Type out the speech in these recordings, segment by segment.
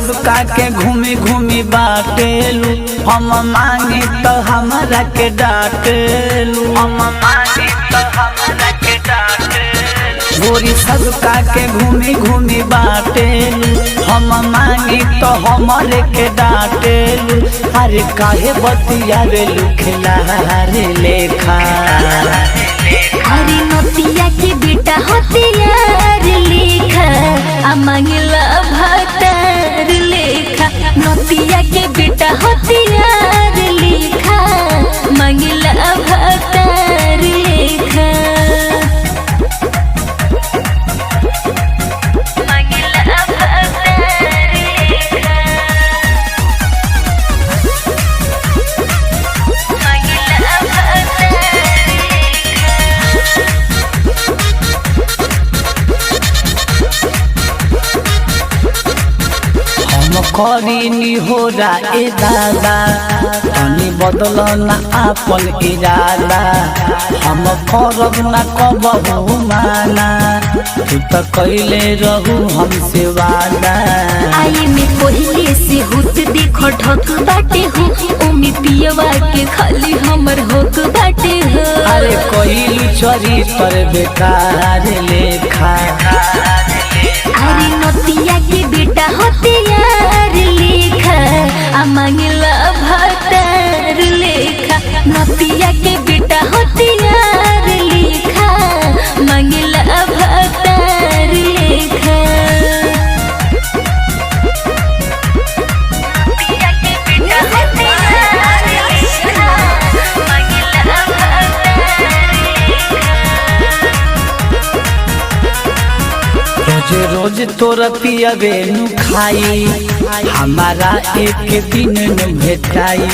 सबका के घूमी घूमी बाटेलू, हम मांगी तो हमरा के डांटेलू, हम मांगी तो हमरा के डांटेलू। गोरी सबका के घूमी घूमी बाटेलू, हम मांगी तो हमरे के डांटेलू। अरे काहे बतियावेलू खिलारे लेखा, अरे नतिया के बेटा हथियार लेखा, आ मांगला भतार लेखा। नतिया के बेटा हथियार लेखा, मांगला भतार लेखा, मांगला भतार लेखा, मांगला भतार हम करीनी होरा ए दादा, तनी बदल ना आपन इरादा। हम करब ना कबहू माना, तू तो कैले रहू हमसे वादा। आई में पहले से होत देखो ढक बाटे हो, ओमी पियवा के खाली हमर होक बाटे हो। अरे कोइलू चोरी पर बेकार लेखा, अरे नतिया के बेटा हथियार लेखा, आ मांगला भतार लेखा। नतिया के बेटा हथियार लेखा, मांगला भतार लेखा, नतिया के बेटा हथियार लेखा, मांगला भतार लेखा। रोज रोज तोरा पियबे नु खाई, हमारा एक दिन न भेटाई।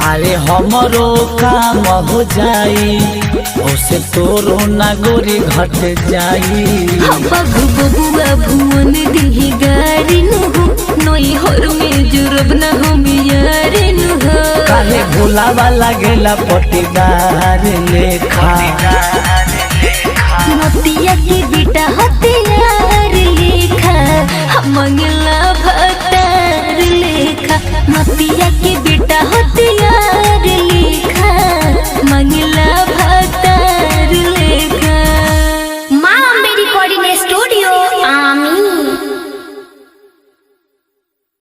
अरे हमरो काम हो जाई, ओसे तोरो ना गोरी घट जाई। बबू बबुआ भुवन दिही गारी नुहु, नई हर में जुरब न हम यार नुह। काहे भुलावा लागेला पटीदार लेखा, नतिया के बेटा हथियार लेखा, हम मंगला भतार लेखा। नतिया के बेटा